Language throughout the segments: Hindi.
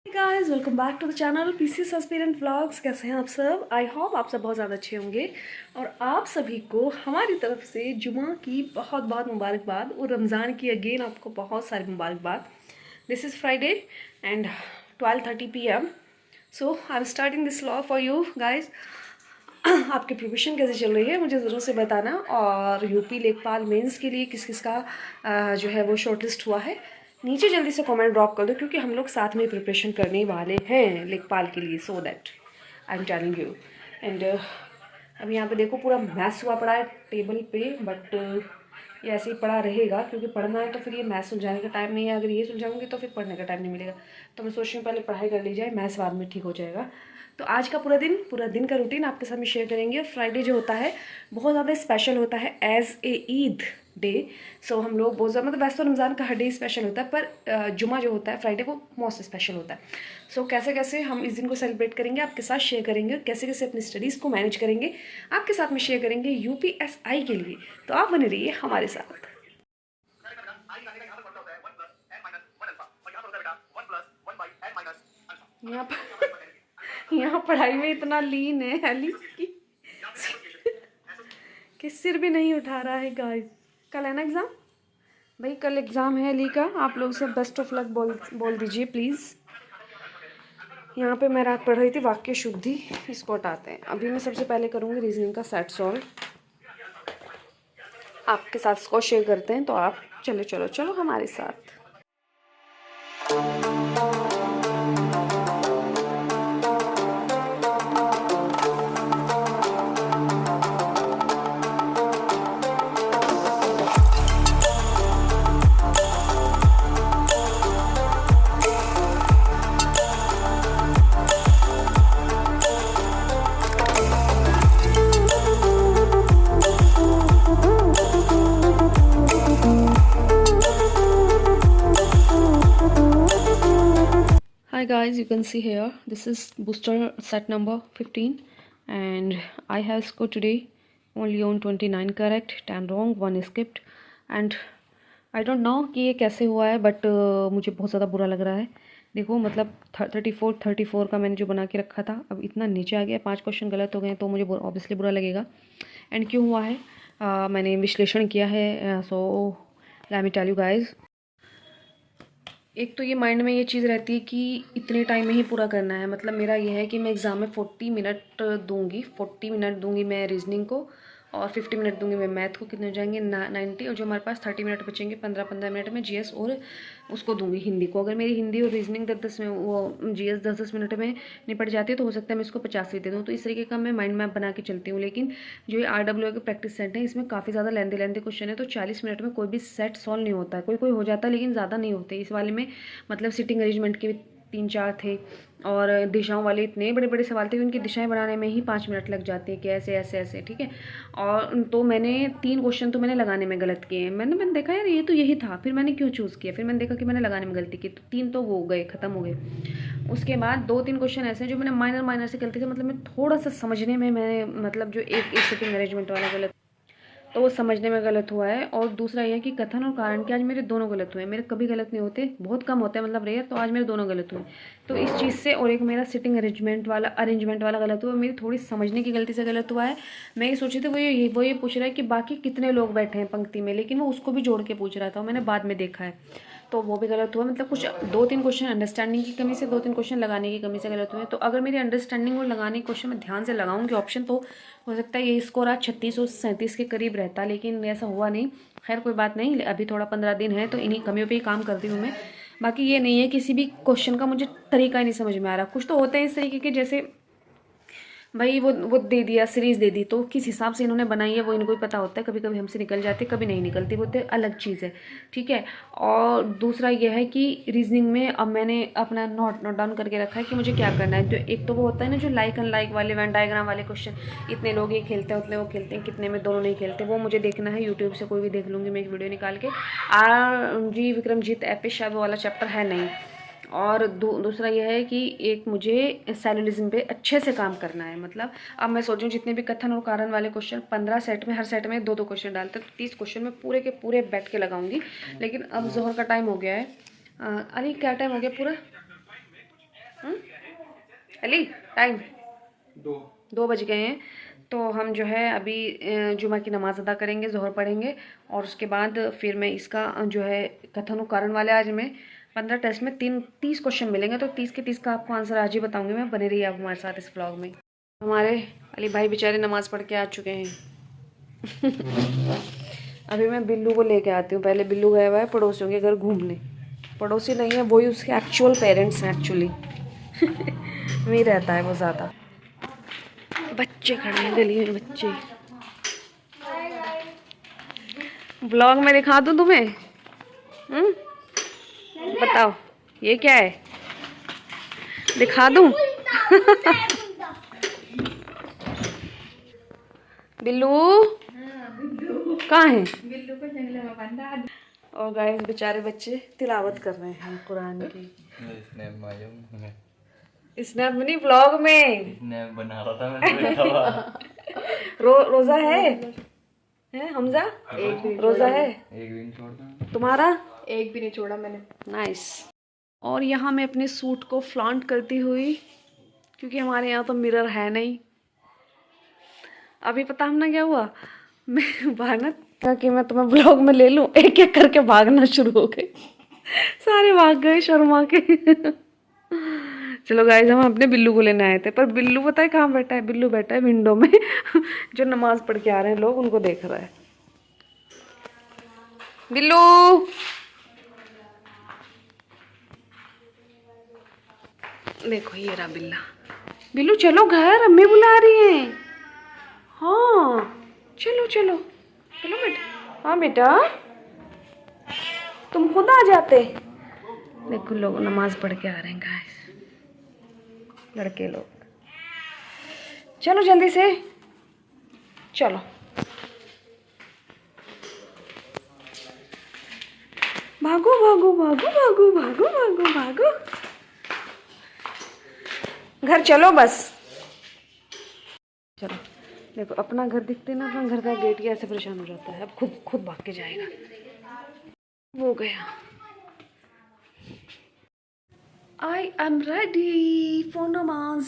Guys welcome back to the channel PCS aspirant vlogs. कैसे हैं आप सब? आई होप आप सब बहुत ज़्यादा अच्छे होंगे और आप सभी को हमारी तरफ से जुमा की बहुत बहुत मुबारकबाद और रमज़ान की अगेन आपको बहुत सारी मुबारकबाद। This is Friday and 12:30 PM। So I am starting this vlog for you guys. आपकी प्रिपरेशन कैसे चल रही है मुझे ज़रूर से बताना। और यूपी लेखपाल मेंस के लिए किस किस का जो है वो शॉर्टलिस्ट हुआ है नीचे जल्दी से कमेंट ड्रॉप कर दो, क्योंकि हम लोग साथ में प्रिपरेशन करने वाले हैं लेखपाल के लिए। So that I am telling you. And अब यहाँ पे देखो पूरा मैथ्स हुआ पड़ा है टेबल पे, बट ये ऐसे ही पड़ा रहेगा क्योंकि पढ़ना है तो फिर ये मैथ्स सुलझाने का टाइम नहीं है। अगर ये सुलझाऊंगी तो फिर पढ़ने का टाइम नहीं मिलेगा। तो मैं सोच रही हूँ पहले पढ़ाई कर ली जाए, मैथ्स बाद में ठीक हो जाएगा। तो आज का पूरा दिन का रूटीन आपके साथ में शेयर करेंगे। फ्राइडे जो होता है बहुत ज़्यादा स्पेशल होता है एज ए ईद डे। सो हम लोग बहुत ज़्यादा, मतलब वैसे तो रमज़ान का हर डे स्पेशल होता है, पर जुमा जो होता है फ्राइडे वो मोस्ट स्पेशल होता है। सो कैसे कैसे हम इस दिन को सेलिब्रेट करेंगे आपके साथ शेयर करेंगे, कैसे कैसे अपनी स्टडीज़ को मैनेज करेंगे आपके साथ में शेयर करेंगे यूपीएसआई के लिए। तो आप बने रहिए हमारे साथ। यहाँ पर यहाँ पढ़ाई में इतना लीन है अली कि सिर भी नहीं उठा रहा है गाइस। कल है ना एग्ज़ाम भाई, कल एग्ज़ाम है अली का। आप लोग सब बेस्ट ऑफ लक बोल दीजिए प्लीज़। यहाँ पे मैं रात पढ़ रही थी वाक्य शुद्धि, इसको हटाते हैं। अभी मैं सबसे पहले करूँगी रीजनिंग का सेट सॉल्व, आपके साथ इसको शेयर करते हैं। तो आप चलो चलो चलो हमारे साथ। Hi guys, you can see here this is booster set number 15 and I have scored today only on 29 correct, 10 wrong, 1 skipped and I don't know कि ये कैसे हुआ है, बट मुझे बहुत ज़्यादा बुरा लग रहा है। देखो मतलब 34 का मैंने जो बना के रखा था अब इतना नीचे आ गया, 5 क्वेश्चन गलत हो गए तो मुझे ऑब्वियसली बुरा लगेगा। एंड क्यों हुआ है मैंने विश्लेषण किया है। So let me tell you guys. एक तो ये माइंड में ये चीज़ रहती है कि इतने टाइम में ही पूरा करना है। मतलब मेरा ये है कि मैं एग्ज़ाम में 40 मिनट दूंगी मैं रीजनिंग को और 50 मिनट दूंगी मैं मैथ को। कितने हो जाएंगे 90। और जो हमारे पास 30 मिनट बचेंगे 15-15 मिनट में जीएस और उसको दूंगी हिंदी को। अगर मेरी हिंदी और रीजनिंग 10-10 में, वो जीएस 10-10 मिनट में निपट जाती है तो हो सकता है मैं इसको 50 दे दूँ। तो इस तरीके का मैं माइंड मैप बना के चलती हूँ। लेकिन जो ये RWA के प्रैक्टिस सेट है इसमें काफ़ी ज़्यादा लेंदी क्वेश्चन है, तो 40 मिनट में कोई भी सेट सॉल्व नहीं होता है। कोई कोई हो जाता है लेकिन ज़्यादा नहीं होते। इस वाले में मतलब सिटिंग अरेंजमेंट के 3-4 थे और दिशाओं वाले इतने बड़े बड़े सवाल थे कि उनकी दिशाएं बनाने में ही 5 मिनट लग जाते हैं कि ऐसे ऐसे ऐसे, ठीक है। और तो मैंने 3 क्वेश्चन तो मैंने लगाने में गलत किए हैं। मैंने देखा यार ये तो यही था, फिर मैंने क्यों चूज़ किया, फिर मैंने देखा कि मैंने लगाने में गलती की, तो 3 तो वो गए, ख़त्म हो गए। उसके बाद 2-3 क्वेश्चन ऐसे हैं जो मैंने माइनर से गलती से, मतलब मैं थोड़ा सा समझने में मैंने, मतलब जो एक सिटिंग अरेंजमेंट वाला गलत, तो वो समझने में गलत हुआ है। और दूसरा ये है कि कथन और कारण के आज मेरे दोनों गलत हुए। मेरे कभी गलत नहीं होते, बहुत कम होते हैं, मतलब रेयर। तो आज मेरे दोनों गलत हुए। तो इस चीज़ से, और एक मेरा सिटिंग अरेंजमेंट वाला गलत हुआ, मेरी थोड़ी समझने की गलती से गलत हुआ है। मैं ये सोची थी वो ये पूछ रहा है कि बाकी कितने लोग बैठे हैं पंक्ति में, लेकिन वो उसको भी जोड़ के पूछ रहा था, मैंने बाद में देखा है। तो वो भी गलत हुआ। मतलब कुछ 2-3 क्वेश्चन अंडरस्टैंडिंग की कमी से, 2-3 क्वेश्चन लगाने की कमी से गलत हुए। तो अगर मेरी अंडरस्टैंडिंग और लगाने के क्वेश्चन में ध्यान से लगाऊंगी ऑप्शन, तो हो सकता है ये स्कोर आज 36 और 37 के करीब रहता, लेकिन ऐसा हुआ नहीं। खैर कोई बात नहीं, अभी थोड़ा 15 दिन है तो इन्हीं कमियों पे ही काम करती हूँ मैं। बाकी ये नहीं है किसी भी क्वेश्चन का मुझे तरीका ही नहीं समझ में आ रहा। कुछ तो होते हैं इस तरीके के, जैसे भाई वो दे दिया, सीरीज़ दे दी, तो किस हिसाब से इन्होंने बनाई है वो इनको ही पता होता है। कभी कभी हमसे निकल जाती, कभी नहीं निकलती, वो तो अलग चीज़ है, ठीक है। और दूसरा यह है कि रीजनिंग में अब मैंने अपना नोट डाउन करके रखा है कि मुझे क्या करना है। जो एक तो वो होता है ना जो लाइक अनलाइक वाले वेन डायग्राम वाले क्वेश्चन, इतने लोग ये खेलते हैं उतने वो खेलते हैं, कितने में दोनों नहीं खेलते, वो मुझे देखना है। यूट्यूब से कोई भी देख लूँगी मैं एक वीडियो निकाल के। RG विक्रमजीत ऐप पे शायद वो वाला चैप्टर है नहीं। और दूसरा यह है कि एक मुझे सैलुलिज्म पे अच्छे से काम करना है। मतलब अब मैं सोचूं जितने भी कथन और कारण वाले क्वेश्चन 15 सेट में, हर सेट में 2-2 क्वेश्चन डालते हैं, तो 30 क्वेश्चन में पूरे के पूरे बैठ के लगाऊंगी। लेकिन अब जोहर का टाइम हो गया है। अरे क्या टाइम हो गया पूरा? अली टाइम दो 2 बज गए हैं। तो हम जो है अभी जुमा की नमाज़ अदा करेंगे, ज़ोहर पढ़ेंगे और उसके बाद फिर मैं इसका जो है कथन उच्चारण वाले आज में 15 टेस्ट में 30 क्वेश्चन मिलेंगे, तो 30 के 30 का आपको आंसर आज ही बताऊंगी मैं। बने रहिए आप हमारे साथ इस व्लॉग में। हमारे अली भाई बेचारे नमाज़ पढ़ के आ चुके हैं। अभी मैं बिल्लू को लेके आती हूँ। पहले बिल्लू गया हुआ है पड़ोसियों के घर घूमने। पड़ोसी नहीं है, वही उसके एक्चुअल पेरेंट्स हैं एक्चुअली। वही रहता है वो ज़्यादा। बच्चे खड़े हैं गली में, बच्चे। व्लॉग में दिखा दूँ तुम्हें? बताओ ये क्या है, दिखा दूँ? बिल्लू कहाँ है? बिल्लू को जंगल में बंधा। और गाइस बेचारे बच्चे तिलावत कर रहे हैं कुरान की। स्नैप में नहीं, व्लॉग में। स्नैप बना रहा था मैं तो बैठा हुआ। रोजा है हमजा? रोजा है? एक भी नहीं छोड़ता तुम्हारा? एक भी नहीं छोड़ा मैंने। नाइस। और यहाँ मैं अपने सूट को फ्लॉन्ट करती हुई, क्योंकि हमारे यहाँ तो मिरर है नहीं। अभी पता हम ना क्या हुआ, मैं भागना था कि मैं तुम्हें ब्लॉग में ले लूँ, एक एक करके भागना शुरू हो गए। सारे भाग गए शर्मा के। चलो गाइस, हम अपने बिल्लू को लेने आए थे, पर बिल्लू पता है कहाँ बैठा है? बिल्लू बैठा है विंडो में। जो नमाज पढ़ के आ रहे हैं लोग, उनको देख रहा है। बिल्लू देखो, ये रहा बिल्ला। बिल्लू चलो घर, अम्मी बुला रही हैं। हाँ चलो चलो चलो बेटा। हाँ बेटा, तुम खुद आ जाते। देखो लोग नमाज पढ़ के आ रहे हैं गाइस, लड़के लोग। चलो जल्दी से चलो। भागो भागो भागो भागो भागो भागो भागो, घर चलो बस। चलो देखो, अपना घर दिखते ना, अपना घर का गेट ही ऐसे परेशान हो जाता है। अब खुद खुद भाग के जाएगा। वो गया। आई एम रेडी फॉर नमाज।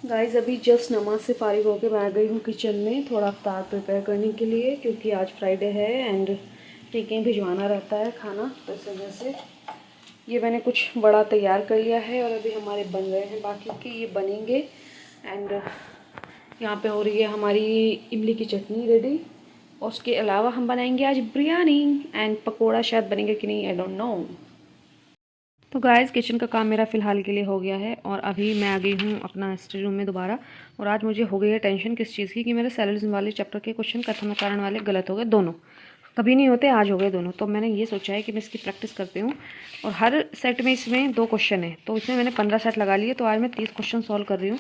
गाइस अभी जस्ट नमाज से फारिग होकर मैं आ गई हूँ किचन में थोड़ा अफ्तार प्रिपेयर करने के लिए, क्योंकि आज फ्राइडे है एंड कहीं भिजवाना रहता है खाना, तो इस वजह से ये मैंने कुछ बड़ा तैयार कर लिया है। और अभी हमारे बन रहे हैं, बाकी के ये बनेंगे। एंड यहाँ पे हो रही है हमारी इमली की चटनी रेडी। और उसके अलावा हम बनाएंगे आज बिरयानी एंड पकोड़ा, शायद बनेंगे कि नहीं, आई डोंट नो। तो गाइस किचन का काम मेरा फ़िलहाल के लिए हो गया है और अभी मैं आ गई हूँ अपना स्टडी रूम में दोबारा। और आज मुझे हो गई है टेंशन किस चीज़ की, कि मेरे सैलरीज वाले चैप्टर के क्वेश्चन कथन उच्चारण वाले गलत हो गए दोनों। कभी नहीं होते, आज हो गए दोनों। तो मैंने ये सोचा है कि मैं इसकी प्रैक्टिस करती हूँ। और हर सेट में इसमें 2 क्वेश्चन है, तो इसमें मैंने 15 सेट लगा लिए। तो आज मैं 30 क्वेश्चन सॉल्व कर रही हूँ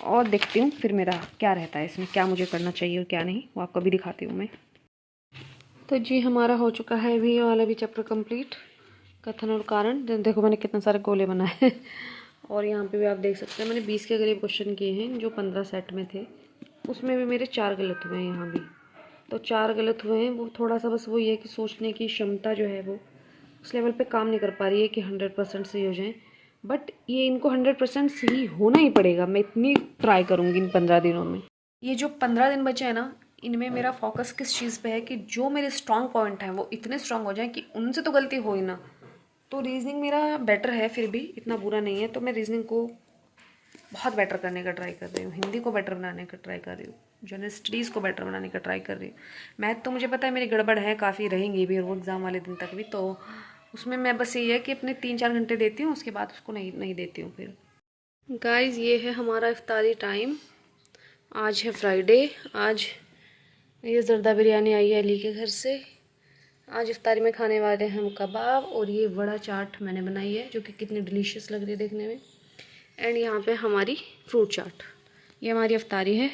और देखती हूँ फिर मेरा क्या रहता है इसमें, क्या मुझे करना चाहिए और क्या नहीं, वो आपको भी दिखाती हूँ मैं। तो जी हमारा हो चुका है अभी ये वाला भी चैप्टर कंप्लीट, कथन और कारण। देखो मैंने कितने सारे गोले बनाए हैं। और यहाँ पे भी आप देख सकते हैं मैंने 20 के करीब क्वेश्चन किए हैं जो 15 सेट में थे। उसमें भी मेरे 4 गलत हुए हैं यहाँ भी। तो 4 गलत हुए हैं। वो थोड़ा सा बस वो ये है कि सोचने की क्षमता जो है वो उस लेवल पे काम नहीं कर पा रही है कि 100% सही हो जाए। बट ये इनको 100% सही होना ही पड़ेगा। मैं इतनी ट्राई करूँगी इन 15 दिनों में। ये जो 15 दिन बचे हैं ना, इनमें मेरा फोकस किस चीज़ पे है कि जो मेरे स्ट्रॉन्ग पॉइंट हैं वो इतने स्ट्रॉन्ग हो जाएं कि उनसे तो गलती हो ही ना। तो रीजनिंग मेरा बेटर है, फिर भी इतना बुरा नहीं है। तो मैं रीजनिंग को बहुत बेटर करने का ट्राई कर रही हूँ, हिंदी को बेटर बनाने का ट्राई कर रही हूँ, जनरल स्टडीज़ को बेटर बनाने का ट्राई कर रही हूँ। मैथ तो मुझे पता है मेरी गड़बड़ है, काफ़ी रहेंगी भी और वो एग्ज़ाम वाले दिन तक भी। तो उसमें मैं बस ये है कि अपने 3-4 घंटे देती हूँ, उसके बाद उसको नहीं देती हूँ फिर। गाइज़ ये है हमारा इफ्तारी टाइम। आज है फ्राइडे। आज ये ज़रदा बिरयानी आई है अली के घर से। आज इफ्तारी में खाने वाले हैं हम कबाब, और ये वड़ा चाट मैंने बनाई है जो कि कितनी डिलीशियस लग रही है देखने में। एंड यहाँ पे हमारी फ्रूट चाट। ये हमारी इफ्तारी है।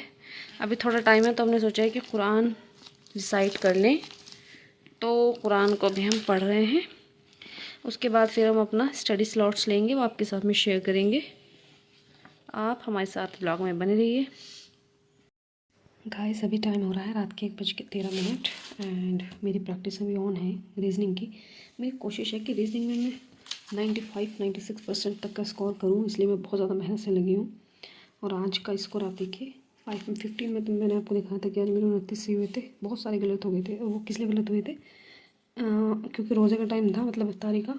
अभी थोड़ा टाइम है तो हमने सोचा है कि कुरान रिसाइट कर लें, तो कुरान को भी हम पढ़ रहे हैं। उसके बाद फिर हम अपना स्टडी स्लॉट्स लेंगे, वो आपके साथ में शेयर करेंगे। आप हमारे साथ ब्लॉग में बने रहिए। गाइस अभी टाइम हो रहा है रात के 1:13 एंड मेरी प्रैक्टिस अभी ऑन है रीजनिंग की। मेरी कोशिश है कि रीजनिंग में मैं 95-96% तक का स्कोर करूं, इसलिए मैं बहुत ज़्यादा मेहनत से लगी हूं। और आज का स्कोर आप देखिए 5 में 15 में, तो मैंने आपको दिखाया था कि आज मेरे 29 ही हुए थे। बहुत सारे गलत हो गए थे, और वो किस लिए गलत हुए थे क्योंकि रोज़े का टाइम था, मतलब इफ्तारी का।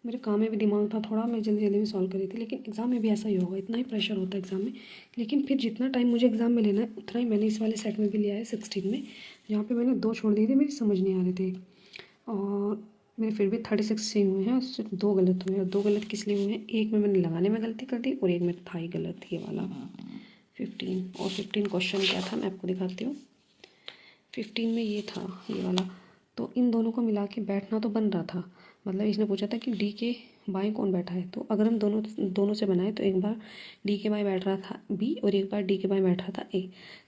मेरे काम में भी दिमाग था थोड़ा, मैं जल्दी जल्दी में सॉल्व करी थी। लेकिन एग्ज़ाम में भी ऐसा ही होगा, इतना ही प्रेशर होता है एग्ज़ाम में। लेकिन फिर जितना टाइम मुझे एग्ज़ाम में लेना है उतना ही मैंने इस वाले सेट में भी लिया है 16 में, जहाँ पे मैंने 2 छोड़ दिए थे, मेरी समझ नहीं आ रहे थे। और मेरे फिर भी 36 सही हुए हैं, उससे 2 गलत हुए हैं। और 2 गलत किस लिए हुए हैं, एक में मैंने लगाने में गलती कर दी और एक में था ही गलत, ये वाला 15। और 15 क्वेश्चन क्या था मैं आपको दिखाती हूँ। 15 में ये था, ये वाला। तो इन दोनों को मिला के बैठना तो बन रहा था, मतलब इसने पूछा था कि डी के बाएं कौन बैठा है। तो अगर हम दोनों दोनों से बनाए तो एक बार डी के बाएं बैठ रहा था बी और एक बार डी के बाएं बैठ रहा था ए।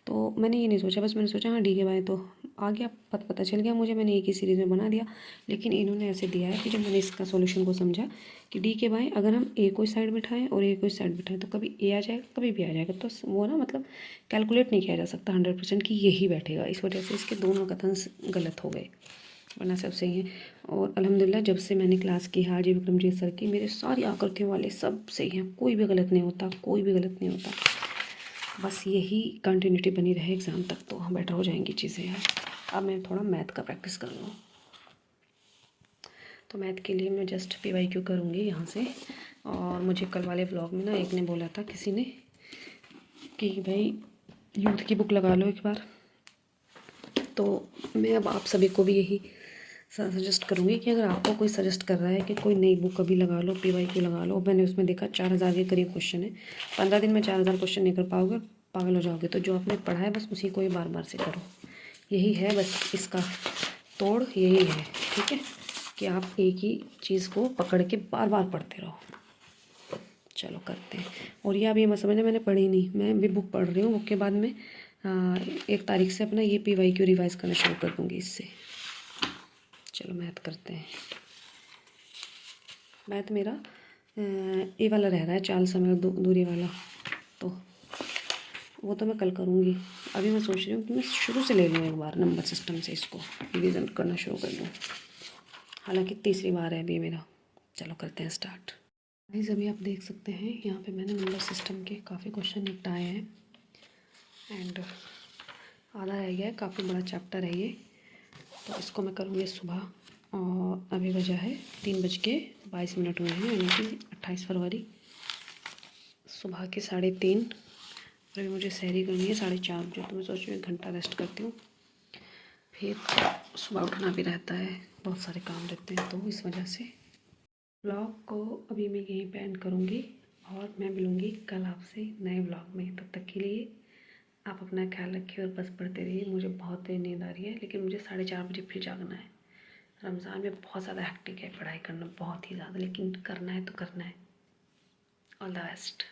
तो मैंने ये नहीं सोचा, बस मैंने सोचा हाँ डी के बाएं, तो आ गया, पता चल गया मुझे, मैंने एक ही सीरीज़ में बना दिया। लेकिन इन्होंने ऐसे दिया है कि जब मैंने इसका सॉल्यूशन को समझा कि डी के बाएं अगर हम ए को इस साइड बिठाएं और ए को इस साइड बिठाएं तो कभी ए आ जाएगा कभी बी आ जाएगा। तो वो ना मतलब कैलकुलेट नहीं किया जा सकता 100% कि यही बैठेगा। इस वजह से इसके दोनों कथन गलत हो गए, वरना सब सही है। और अल्हम्दुलिल्लाह जब से मैंने क्लास की है हाजी विक्रमजीत सर की, मेरे सारी आकृतियों वाले सब सही हैं, कोई भी गलत नहीं होता, कोई भी गलत नहीं होता। बस यही कंटिन्यूटी बनी रहे एग्ज़ाम तक तो बेटर हो जाएंगी चीज़ें यार। अब मैं थोड़ा मैथ का प्रैक्टिस कर लूँ। तो मैथ के लिए मैं जस्ट PYQ करूँगी यहाँ से। और मुझे कल वाले व्लॉग में ना एक ने बोला था, किसी ने, कि भाई यूथ की बुक लगा लो एक बार। तो मैं अब आप सभी को भी यही सजेस्ट करूँगी कि अगर आपको कोई सजेस्ट कर रहा है कि कोई नई बुक कभी लगा लो, PYQ लगा लो। मैंने उसमें देखा 4000 के करीब क्वेश्चन है। 15 दिन में 4000 क्वेश्चन नहीं कर पाओगे, पागल हो जाओगे। तो जो आपने पढ़ा है बस उसी को ही बार बार से करो, यही है बस इसका तोड़, यही है। ठीक है कि आप एक ही चीज़ को पकड़ के बार बार पढ़ते रहो। चलो करते हैं। और ये आप ये मत समझना मैंने पढ़ी नहीं, मैं भी बुक पढ़ रही हूँ। बुक के बाद में 1 तारीख से अपना ये PYQ रिवाइज़ करना शुरू कर दूँगी इससे। चलो मैथ करते हैं। मैथ मेरा ए वाला रह रहा है, चाल समय दूरी वाला, तो वो तो मैं कल करूँगी। अभी मैं सोच रही हूँ कि मैं शुरू से ले लूँ एक बार, नंबर सिस्टम से इसको रिवीजन करना शुरू कर दूँ। हालांकि तीसरी बार है अभी मेरा। चलो करते हैं स्टार्ट। गाइस अभी आप देख सकते हैं यहाँ पे मैंने नंबर सिस्टम के काफ़ी क्वेश्चन निपटाए हैं एंड आधा रह गया है, काफ़ी बड़ा चैप्टर है ये। तो इसको मैं करूँगी सुबह। और अभी वजह है 3:22 हुए हैं, यानी कि 28 फरवरी सुबह के 3:30। और अभी मुझे सहरी करनी है 4:30 बजे, तो मैं सोच रही हूँ 1 घंटा रेस्ट करती हूँ। फिर सुबह उठना भी रहता है, बहुत सारे काम रहते हैं, तो इस वजह से ब्लॉग को अभी मैं यहीं पे एंड करूँगी। और मैं मिलूँगी कल आपसे नए ब्लॉग में। तब तक के लिए आप अपना ख्याल रखिए और बस पढ़ते रहिए। मुझे बहुत देर नींद आ रही है, लेकिन मुझे 4:30 बजे फिर जागना है। रमज़ान में बहुत ज़्यादा हेक्टिक है, पढ़ाई करना बहुत ही ज़्यादा, लेकिन करना है तो करना है। All the best.